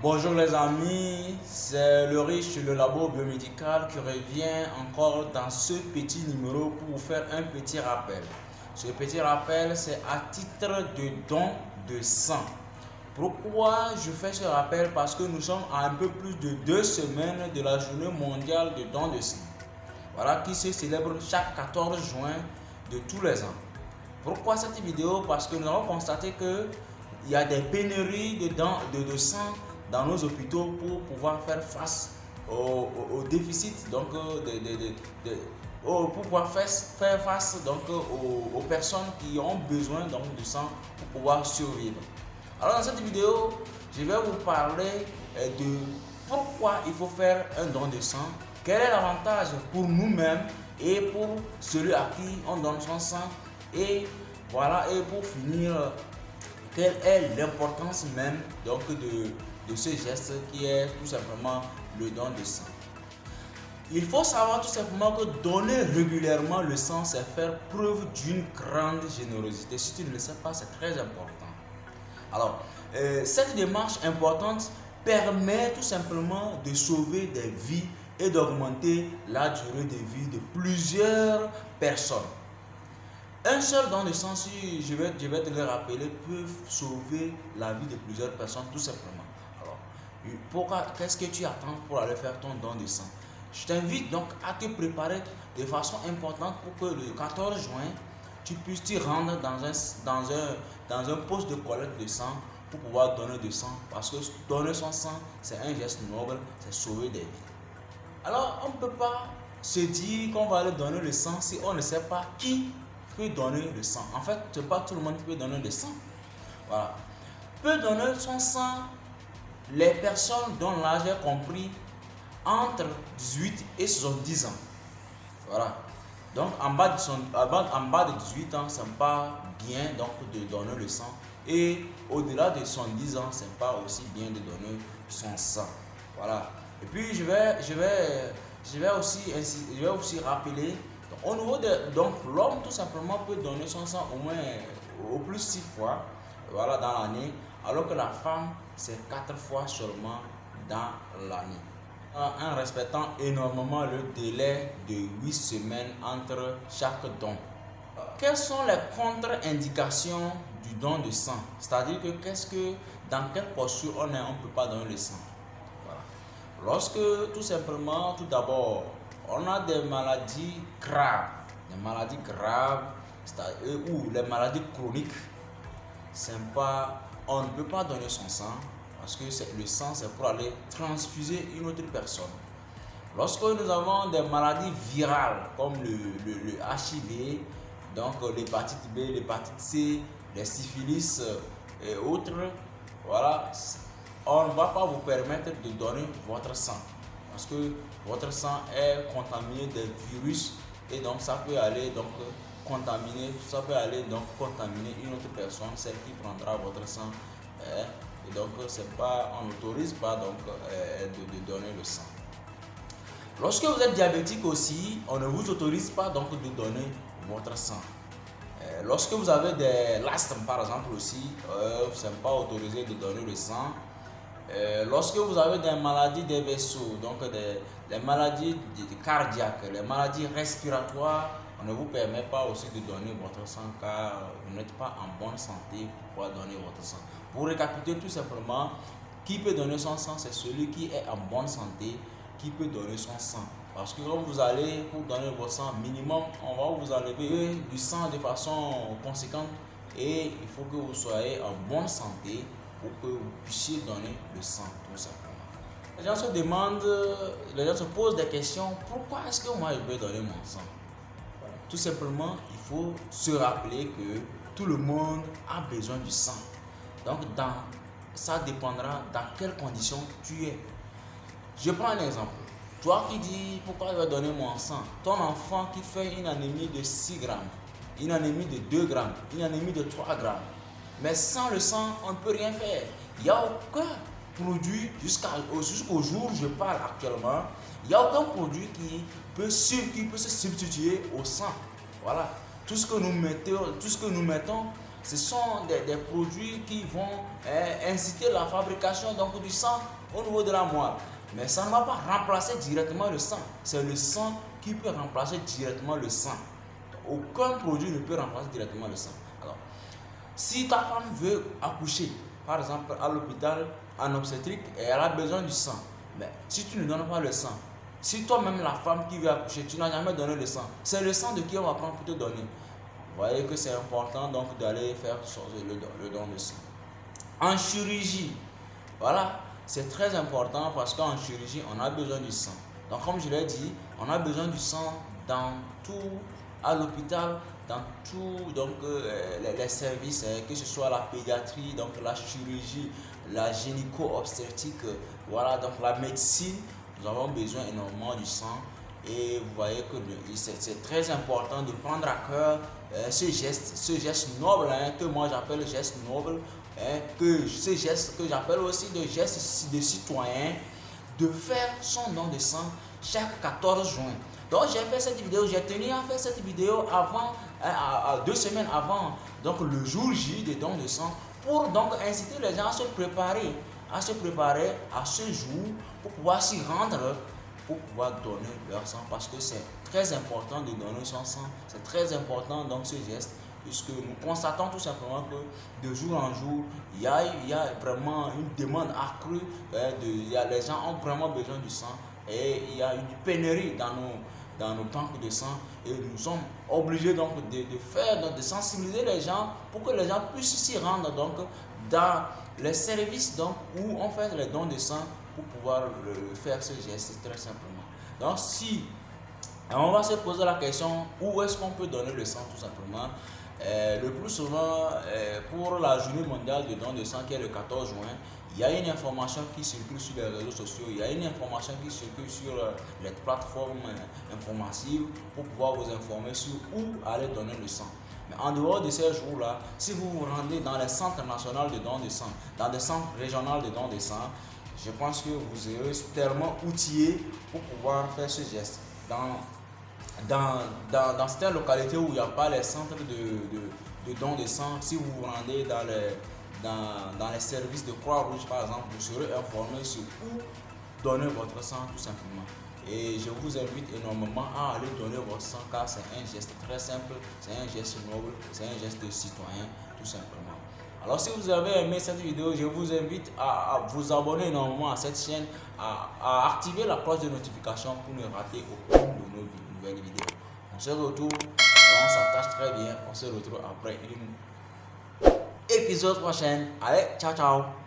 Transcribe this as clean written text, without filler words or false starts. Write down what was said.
Bonjour les amis, c'est le riche, le labo biomédical qui revient encore dans ce petit numéro pour vous faire un petit rappel. Ce petit rappel, c'est à titre de don de sang. Pourquoi je fais ce rappel? Parce que nous sommes à un peu plus de 2 semaines de la journée mondiale de don de sang. Voilà, qui se célèbre chaque 14 juin de tous les ans. Pourquoi cette vidéo? Parce que nous avons constaté qu'il y a des pénuries de sang dans nos hôpitaux pour pouvoir faire face au déficit, donc pour pouvoir faire face donc aux personnes qui ont besoin donc de sang pour pouvoir survivre. Alors dans cette vidéo, je vais vous parler de pourquoi il faut faire un don de sang, quel est l'avantage pour nous-mêmes et pour celui à qui on donne son sang, et voilà, et pour finir, quelle est l'importance même donc de ce geste qui est tout simplement le don de sang. Il faut savoir tout simplement que donner régulièrement le sang, c'est faire preuve d'une grande générosité. Si tu ne le sais pas, c'est très important. Alors, cette démarche importante permet tout simplement de sauver des vies et d'augmenter la durée de vie de plusieurs personnes. Un seul don de sang, si je vais te le rappeler, peut sauver la vie de plusieurs personnes tout simplement. Alors, qu'est-ce que tu attends pour aller faire ton don de sang? Je t'invite donc à te préparer de façon importante pour que le 14 juin, tu puisses t'y rendre dans un poste de collecte de sang pour pouvoir donner du sang. Parce que donner son sang, c'est un geste noble, c'est sauver des vies. Alors, on ne peut pas se dire qu'on va aller donner le sang si on ne sait pas qui peut donner le sang. En fait, ce n'est pas tout le monde qui peut donner le sang. Voilà. Peut donner son sang les personnes dont l'âge est compris entre 18 et 70 ans. Voilà. Donc en bas de 18 ans, ce n'est pas bien donc de donner le sang. Et au-delà de 70 ans, ce n'est pas aussi bien de donner son sang. Voilà. Et puis je vais aussi rappeler, au niveau de l'homme tout simplement peut donner son sang au plus 6 fois, voilà, dans l'année, alors que la femme c'est 4 fois seulement dans l'année, en respectant énormément le délai de 8 semaines entre chaque don. Quelles sont les contre-indications du don de sang? C'est-à-dire que dans quelle posture on est, on ne peut pas donner le sang. Voilà. Lorsque tout d'abord, on a des maladies graves, ou les maladies chroniques, on ne peut pas donner son sang parce que le sang c'est pour aller transfuser une autre personne. Lorsque nous avons des maladies virales comme le HIV, donc l'hépatite B, l'hépatite C, les syphilis et autres, voilà, on ne va pas vous permettre de donner votre sang parce que votre sang est contaminé des virus et donc ça peut aller contaminer une autre personne, celle qui prendra votre sang. Et donc on n'autorise pas donc de donner le sang. Lorsque vous êtes diabétique aussi, on ne vous autorise pas donc de donner votre sang. Lorsque vous avez des l'asthme par exemple aussi, ce n'est pas autorisé de donner le sang. Lorsque vous avez des maladies des vaisseaux, donc des maladies cardiaques, les maladies respiratoires, on ne vous permet pas aussi de donner votre sang car vous n'êtes pas en bonne santé pour pouvoir donner votre sang. Pour récapituler tout simplement, qui peut donner son sang? C'est celui qui est en bonne santé qui peut donner son sang. Parce que quand vous allez pour donner votre sang, minimum, on va vous enlever du sang de façon conséquente et il faut que vous soyez en bonne santé pour que vous puissiez donner le sang tout simplement. Les gens se demandent, les gens se posent des questions, pourquoi est-ce que moi je peux donner mon sang? Tout simplement, il faut se rappeler que tout le monde a besoin du sang. Donc, ça dépendra dans quelles conditions tu es. Je prends un exemple. Toi qui dis pourquoi je vais donner mon sang? Ton enfant qui fait une anémie de 6 grammes, une anémie de 2 grammes, une anémie de 3 grammes. Mais sans le sang, on ne peut rien faire. Il n'y a aucun produit, jusqu'au jour où je parle actuellement, il n'y a aucun produit qui peut se substituer au sang. Voilà. Tout ce que nous mettons Ce sont des produits qui vont inciter la fabrication donc, du sang au niveau de la moelle. Mais ça ne va pas remplacer directement le sang. C'est le sang qui peut remplacer directement le sang. Aucun produit ne peut remplacer directement le sang. Alors, si ta femme veut accoucher, par exemple à l'hôpital en obstétrique, et elle a besoin du sang, mais si tu ne donnes pas le sang, si toi-même la femme qui veut accoucher, tu n'as jamais donné le sang, c'est le sang de qui on va prendre pour te donner. Vous voyez que c'est important donc d'aller faire le don de sang. En chirurgie, voilà, c'est très important parce qu'en chirurgie, on a besoin du sang. Donc comme je l'ai dit, on a besoin du sang dans tout, à l'hôpital, dans tout donc les services, que ce soit la pédiatrie, donc la chirurgie, la gynéco-obstétrique, voilà, donc la médecine, nous avons besoin énormément du sang. Et vous voyez que c'est très important de prendre à cœur ce geste noble, que moi j'appelle le geste noble, ce geste que j'appelle aussi le geste de citoyen, de faire son don de sang chaque 14 juin. Donc j'ai fait cette vidéo, j'ai tenu à faire cette vidéo avant, 2 semaines avant, donc le jour J de don de sang, pour donc inciter les gens à se préparer à ce jour pour pouvoir s'y rendre, pour pouvoir donner leur sang, parce que c'est très important de donner son sang, c'est très important donc ce geste, puisque nous constatons tout simplement que de jour en jour, il y a vraiment une demande accrue, les gens ont vraiment besoin du sang, et il y a une pénurie dans nos banques de sang, et nous sommes obligés donc de sensibiliser les gens pour que les gens puissent s'y rendre donc dans les services donc où on fait les dons de sang pour pouvoir faire ce geste très simplement. Donc si on va se poser la question où est-ce qu'on peut donner le sang tout simplement, le plus souvent pour la journée mondiale de don de sang qui est le 14 juin, il y a une information qui circule sur les réseaux sociaux, il y a une information qui circule sur les plateformes informatives pour pouvoir vous informer sur où aller donner le sang. Mais en dehors de ces jours-là, si vous vous rendez dans les centres nationaux de don de sang, dans des centres régionaux de don de sang, je pense que vous serez tellement outillés pour pouvoir faire ce geste. Dans certaines localités où il n'y a pas les centres de don de sang, si vous vous rendez dans les services de Croix-Rouge par exemple, vous serez informé sur où donner votre sang tout simplement. Et je vous invite énormément à aller donner votre sang car c'est un geste très simple, c'est un geste noble, c'est un geste citoyen tout simplement. Alors si vous avez aimé cette vidéo, je vous invite à vous abonner énormément à cette chaîne, à activer la cloche de notification pour ne rater aucune de nos nouvelles vidéos. On se retrouve, on s'attache très bien, on se retrouve après une épisode prochain. Allez, ciao ciao.